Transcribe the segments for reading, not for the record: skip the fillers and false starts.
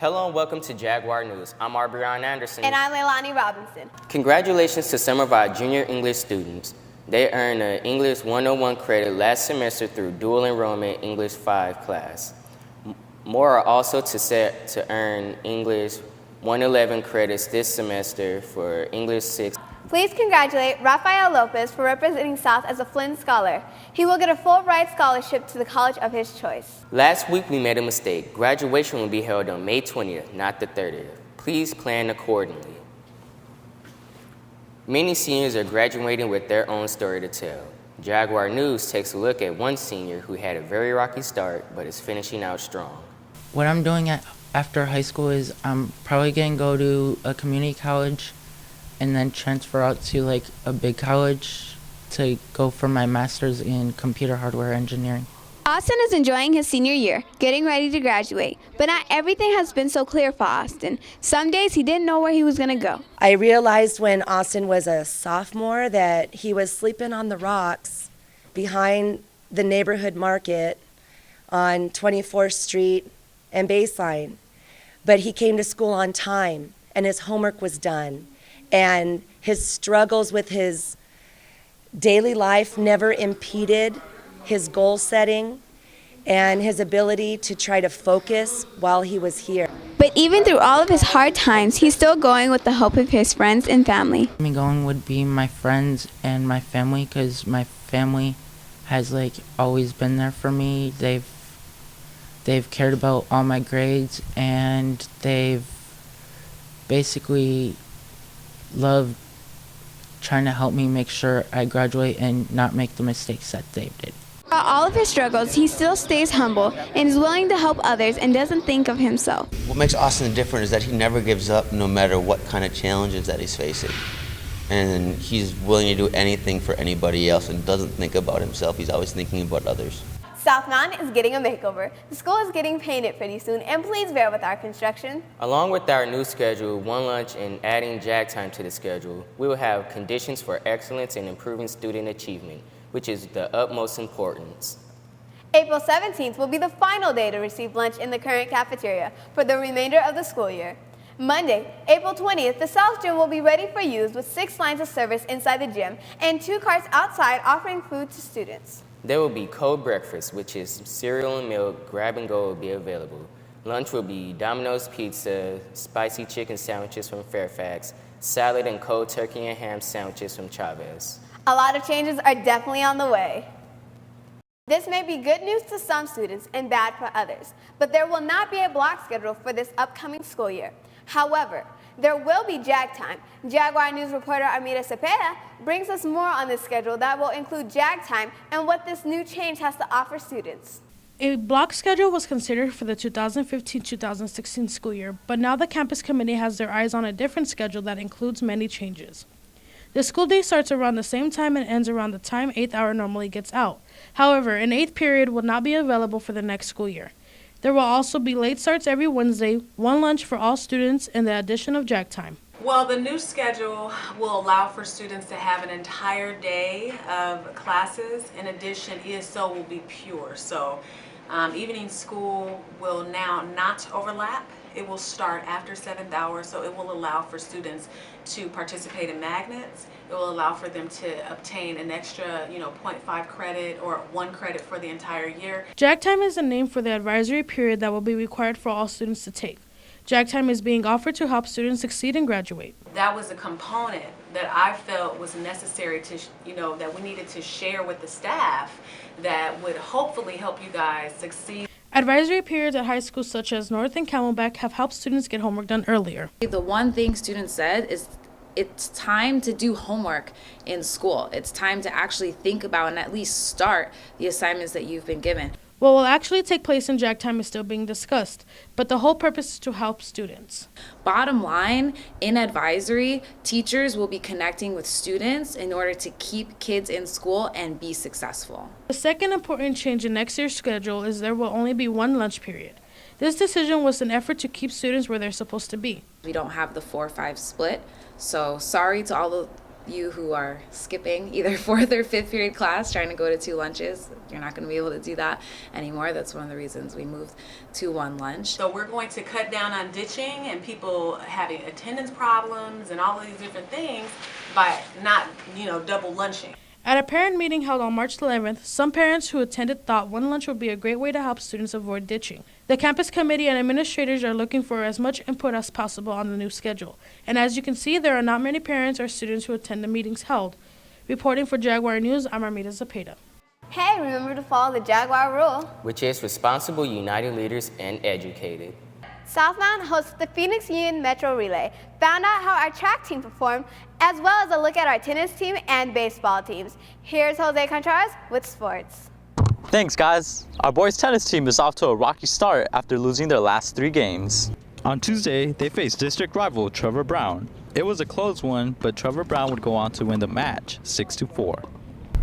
Hello and welcome to Jaguar News. I'm Arbrion Anderson. And I'm Leilani Robinson. Congratulations to some of our junior English students. They earned an English 101 credit last semester through dual enrollment English 5 class. More are also set to earn English 111 credits this semester for English 6. Please congratulate Rafael Lopez for representing South as a Flynn Scholar. He will get a full-ride scholarship to the college of his choice. Last week we made a mistake. Graduation will be held on May 20th, not the 30th. Please plan accordingly. Many seniors are graduating with their own story to tell. Jaguar News takes a look at one senior who had a very rocky start but is finishing out strong. What I'm doing after high school is I'm probably going to go to a community college and then transfer out to like a big college to go for my master's in computer hardware engineering. Austin is enjoying his senior year, getting ready to graduate, but not everything has been so clear for Austin. Some days he didn't know where he was going to go. I realized when Austin was a sophomore that he was sleeping on the rocks behind the neighborhood market on 24th Street and Baseline. But he came to school on time and his homework was done. And his struggles with his daily life never impeded his goal setting and his ability to try to focus while he was here. But even through all of his hard times, he's still going with the hope of his friends and family. Me going would be my friends and my family, because my family has like always been there for me. They've cared about all my grades, and they've basically loved trying to help me make sure I graduate and not make the mistakes that they did. For all of his struggles, he still stays humble and is willing to help others and doesn't think of himself. What makes Austin different is that he never gives up no matter what kind of challenges that he's facing. And he's willing to do anything for anybody else and doesn't think about himself. He's always thinking about others. South Mountain is getting a makeover. The school is getting painted pretty soon, and please bear with our construction. Along with our new schedule, one lunch, and adding JAG time to the schedule, we will have conditions for excellence in improving student achievement, which is the utmost importance. April 17th will be the final day to receive lunch in the current cafeteria for the remainder of the school year. Monday, April 20th, the South Gym will be ready for use with 6 lines of service inside the gym and 2 carts outside offering food to students. There will be cold breakfast, which is cereal and milk, grab and go will be available. Lunch will be Domino's Pizza, spicy chicken sandwiches from Fairfax, salad and cold turkey and ham sandwiches from Chavez. A lot of changes are definitely on the way. This may be good news to some students and bad for others, but there will not be a block schedule for this upcoming school year. However, there will be JAG time. Jaguar News reporter Armida Cepeda brings us more on this schedule that will include JAG time and what this new change has to offer students. A block schedule was considered for the 2015-2016 school year, but now the campus committee has their eyes on a different schedule that includes many changes. The school day starts around the same time and ends around the time 8th hour normally gets out. However, an 8th period will not be available for the next school year. There will also be late starts every Wednesday, one lunch for all students, and the addition of JAG time. Well, the new schedule will allow for students to have an entire day of classes. In addition, ESO will be pure. So evening school will now not overlap. It will start after 7th hour, so it will allow for students to participate in magnets. It will allow for them to obtain an extra, 0.5 credit or 1 credit for the entire year. JAG time is the name for the advisory period that will be required for all students to take. JAG time is being offered to help students succeed and graduate. That was a component that I felt was necessary to, that we needed to share with the staff that would hopefully help you guys succeed. Advisory periods at high schools such as North and Camelback have helped students get homework done earlier. The one thing students said is it's time to do homework in school. It's time to actually think about and at least start the assignments that you've been given. What will actually take place in JAG time is still being discussed, but the whole purpose is to help students. Bottom line, in advisory, teachers will be connecting with students in order to keep kids in school and be successful. The second important change in next year's schedule is there will only be one lunch period. This decision was an effort to keep students where they're supposed to be. We don't have the 4-5 split, so sorry to all the you who are skipping either 4th or 5th period class trying to go to 2 lunches, you're not going to be able to do that anymore. That's one of the reasons we moved to 1 lunch. So we're going to cut down on ditching and people having attendance problems and all of these different things by not, double lunching. At a parent meeting held on March 11th, some parents who attended thought 1 lunch would be a great way to help students avoid ditching. The campus committee and administrators are looking for as much input as possible on the new schedule. And as you can see, there are not many parents or students who attend the meetings held. Reporting for Jaguar News, I'm Armida Zepeda. Hey, remember to follow the Jaguar rule. which is responsible, united leaders, and educated. South Mountain hosts the Phoenix Union Metro Relay, found out how our track team performed, as well as a look at our tennis team and baseball teams. Here's Jose Contreras with sports. Thanks, guys. Our boys tennis team is off to a rocky start after losing their last 3 games. On Tuesday, they faced district rival Trevor Brown. It was a close one, but Trevor Brown would go on to win the match 6-4.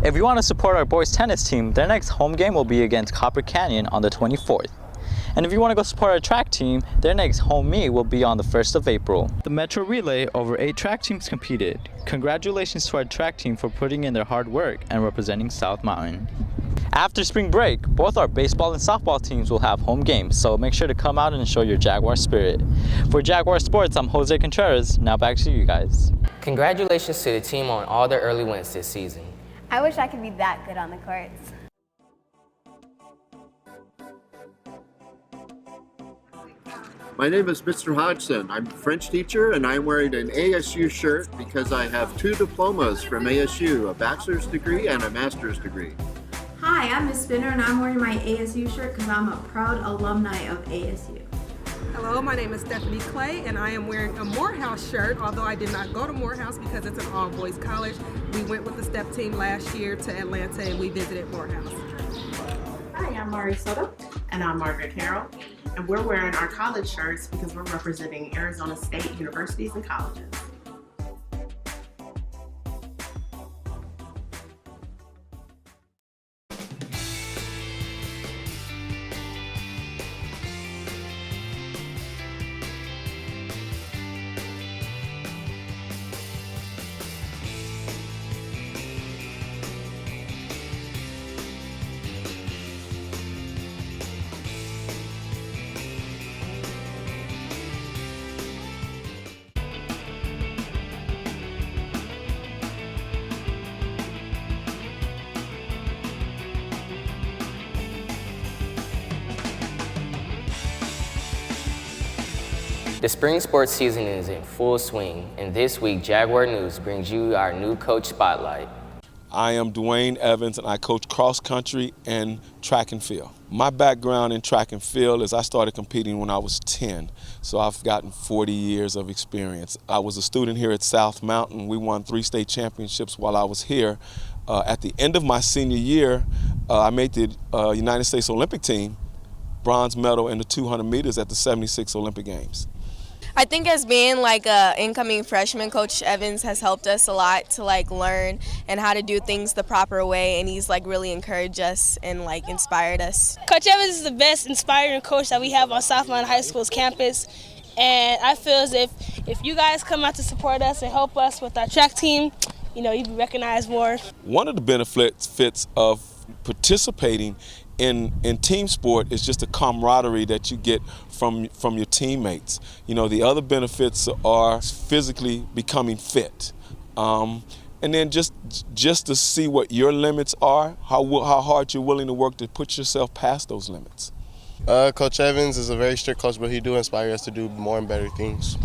If you want to support our boys tennis team, their next home game will be against Copper Canyon on the 24th. And if you want to go support our track team, their next home meet will be on the 1st of April. The Metro Relay, over 8 track teams competed. Congratulations to our track team for putting in their hard work and representing South Mountain. After spring break, both our baseball and softball teams will have home games, so make sure to come out and show your Jaguar spirit. For Jaguar Sports, I'm Jose Contreras. Now back to you guys. Congratulations to the team on all their early wins this season. I wish I could be that good on the courts. My name is Mr. Hodgson. I'm a French teacher and I'm wearing an ASU shirt because I have 2 diplomas from ASU, a bachelor's degree and a master's degree. Hi, I'm Ms. Spinner and I'm wearing my ASU shirt because I'm a proud alumni of ASU. Hello, my name is Stephanie Clay and I am wearing a Morehouse shirt, although I did not go to Morehouse because it's an all-boys college. We went with the STEP team last year to Atlanta and we visited Morehouse. Hi, I'm Mari Soto and I'm Margaret Carroll. And we're wearing our college shirts because we're representing Arizona State universities and colleges. The spring sports season is in full swing, and this week Jaguar News brings you our new coach spotlight. I am Dwayne Evans, and I coach cross country and track and field. My background in track and field is I started competing when I was 10, so I've gotten 40 years of experience. I was a student here at South Mountain. We won 3 state championships while I was here. At the end of my senior year, I made the United States Olympic team, bronze medal in the 200 meters at the 76 Olympic Games. I think as being like a incoming freshman, Coach Evans has helped us a lot to learn and how to do things the proper way, and he's really encouraged us and inspired us. Coach Evans is the best inspiring coach that we have on South Mountain High School's campus, and I feel as if you guys come out to support us and help us with our track team, you'd be recognized more. One of the benefits of participating in team sport is just the camaraderie that you get from your teammates. The other benefits are physically becoming fit. And then just to see what your limits are, how hard you're willing to work to put yourself past those limits. Coach Evans is a very strict coach, but he do inspire us to do more and better things.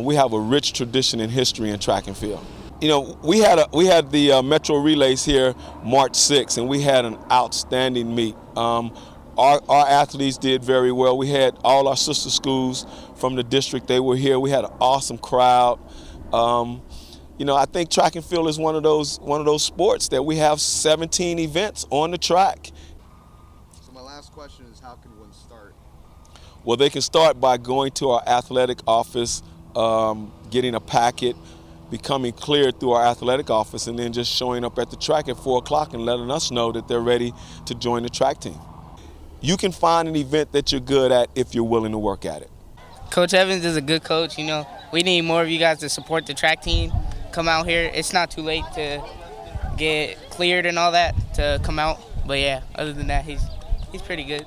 We have a rich tradition in history in track and field. We had the Metro Relays here March 6th, and we had an outstanding meet. Our athletes did very well. We had all our sister schools from the district. They were here. We had an awesome crowd. I think track and field is one of those sports that we have 17 events on the track. So my last question is, how can one start? Well, they can start by going to our athletic office, getting a packet, becoming cleared through our athletic office, and then just showing up at the track at 4 o'clock and letting us know that they're ready to join the track team. You can find an event that you're good at if you're willing to work at it. Coach Evans is a good coach. We need more of you guys to support the track team. come out here. It's not too late to get cleared and all that to come out. But yeah, other than that, he's pretty good.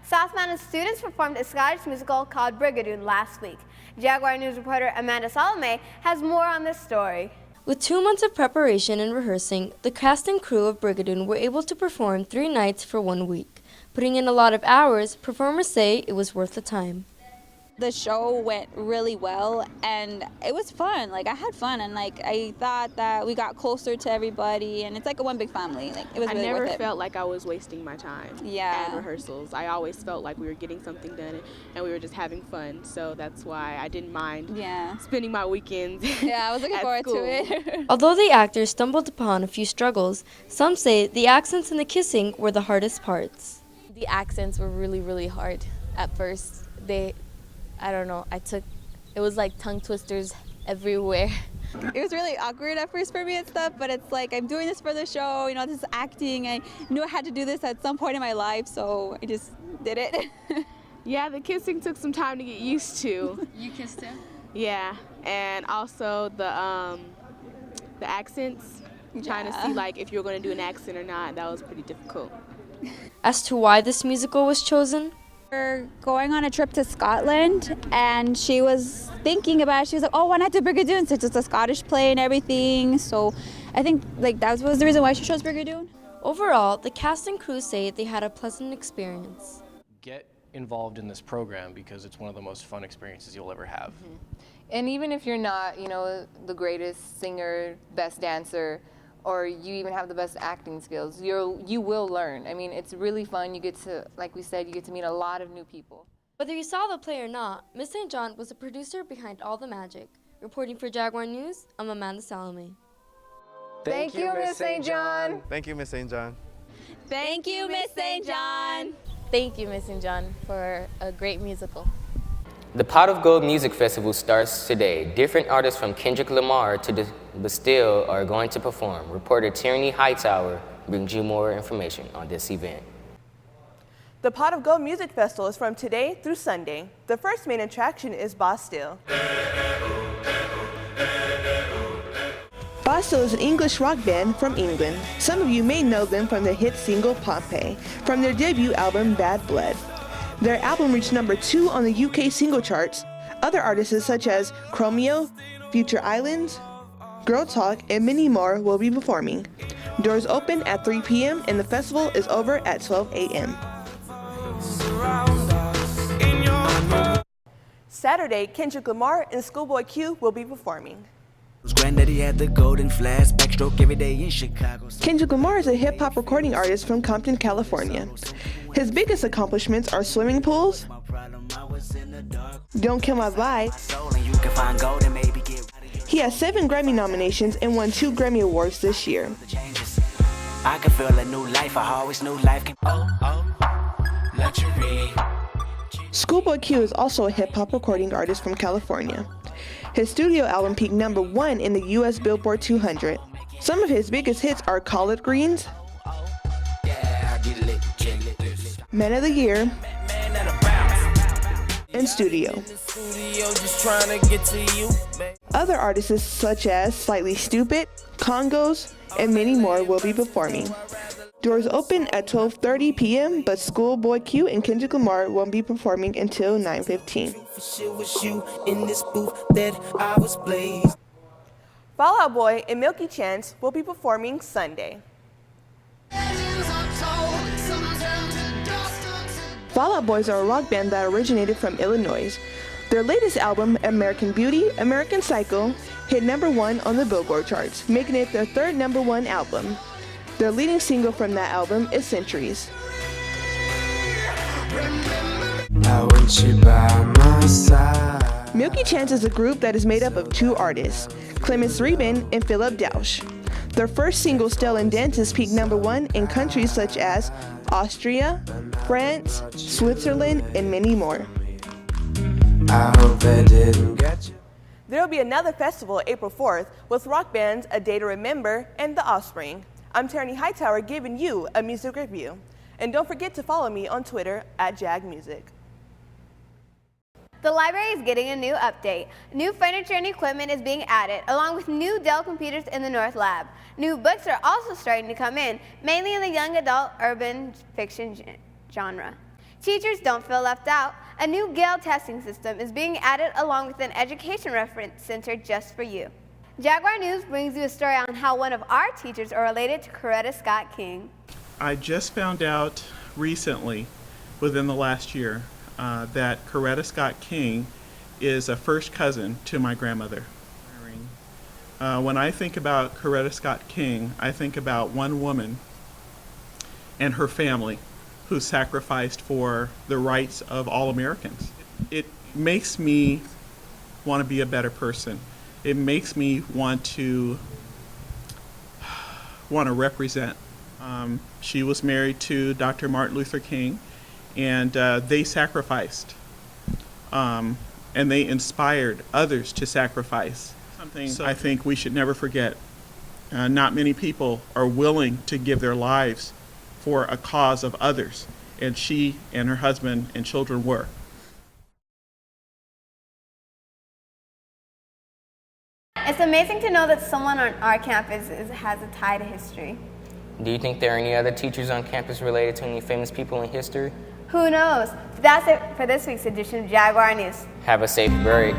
South Mountain students performed a Scottish musical called Brigadoon last week. Jaguar News reporter Amanda Salome has more on this story. With 2 months of preparation and rehearsing, the cast and crew of Brigadoon were able to perform 3 nights for 1 week. Putting in a lot of hours, performers say it was worth the time. The show went really well and it was fun. Like I had fun and like I thought that we got closer to everybody and it's like a one big family. Like it was really worth it. I never felt like I was wasting my time at rehearsals. I always felt like we were getting something done and we were just having fun. So that's why I didn't mind spending my weekends. Yeah, I was looking forward to it. Although the actors stumbled upon a few struggles, some say the accents and the kissing were the hardest parts. The accents were really, really hard at first. I don't know, it was like tongue twisters everywhere. It was really awkward at first for me and stuff, but it's like I'm doing this for the show, you know, this is acting. I knew I had to do this at some point in my life, so I just did it. Yeah, the kissing took some time to get used to. You kissed him? Yeah, and also the accents, trying to see like if you're going to do an accent or not, that was pretty difficult. As to why this musical was chosen? We're going on a trip to Scotland and she was thinking about it. She was like, oh, why not do Brigadoon since it's a Scottish play and everything. So I think like that was the reason why she chose Brigadoon. Overall, the cast and crew say they had a pleasant experience. Get involved in this program because it's one of the most fun experiences you'll ever have. And even if you're not, you know, the greatest singer, best dancer, or you even have the best acting skills, you will learn. I mean, it's really fun. You get to, like we said, you get to meet a lot of new people. Whether you saw the play or not, Miss St. John was the producer behind all the magic. Reporting for Jaguar News, I'm Amanda Salome. Thank you, Miss St. John. Thank you, Miss St. John. Thank you, Miss St. John. Thank you, Miss St. John, for a great musical. The Pot of Gold Music Festival starts today. Different artists from Kendrick Lamar to the Bastille are going to perform. Reporter Tierney Hightower brings you more information on this event. The Pot of Gold Music Festival is from today through Sunday. The first main attraction is Bastille. Bastille is an English rock band from England. Some of you may know them from their hit single Pompeii, from their debut album Bad Blood. Their album reached #2 on the UK single charts. Other artists such as Chromeo, Future Islands, Girl Talk, and many more will be performing. Doors open at 3 p.m. and the festival is over at 12 a.m. Saturday, Kendrick Lamar and Schoolboy Q will be performing. Granddaddy had the golden flash, backstroke every day in Chicago. Kendrick Lamar is a hip-hop recording artist from Compton, California. His biggest accomplishments are swimming pools, Don't Kill My Vibe. He has 7 Grammy nominations and won 2 Grammy Awards this year. I can feel a new life, I always knew life can luxury. Schoolboy Q is also a hip-hop recording artist from California. His studio album peaked #1 in the U.S. Billboard 200. Some of his biggest hits are Collard Greens, Man of the Year, and Studio. Other artists such as Slightly Stupid, Congos, and many more will be performing. Doors open at 12:30 p.m., but Schoolboy Q and Kendrick Lamar won't be performing until 9:15. Fall Out Boy and Milky Chance will be performing Sunday. Fall Out Boys are a rock band that originated from Illinois. Their latest album, American Beauty, American Psycho, hit #1 on the Billboard charts, making it their 3rd #1 album. Their leading single from that album is Centuries. I want you by my side. Milky Chance is a group that is made up of 2 artists, Clemens Reben and Philip Dausch. Their first single, Stell and Dances, peaked #1 in countries such as Austria, France, Switzerland, and many more. I hope they didn't get you. There will be another festival April 4th with rock bands A Day to Remember and The Offspring. I'm Tierney Hightower giving you a music review. And don't forget to follow me on Twitter @JagMusic. The library is getting a new update. New furniture and equipment is being added, along with new Dell computers in the North Lab. New books are also starting to come in, mainly in the young adult urban fiction genre. Teachers don't feel left out. A new Gale testing system is being added along with an education reference center just for you. Jaguar News brings you a story on how one of our teachers are related to Coretta Scott King. I just found out recently, within the last year, that Coretta Scott King is a first cousin to my grandmother. When I think about Coretta Scott King, I think about one woman and her family who sacrificed for the rights of all Americans. It makes me want to be a better person. It makes me want to represent. She was married to Dr. Martin Luther King, and they sacrificed, and they inspired others to sacrifice. Something I think we should never forget. Not many people are willing to give their lives for a cause of others, and she and her husband and children were. It's amazing to know that someone on our campus has a tie to history. Do you think there are any other teachers on campus related to any famous people in history? Who knows? That's it for this week's edition of Jaguar News. Have a safe break.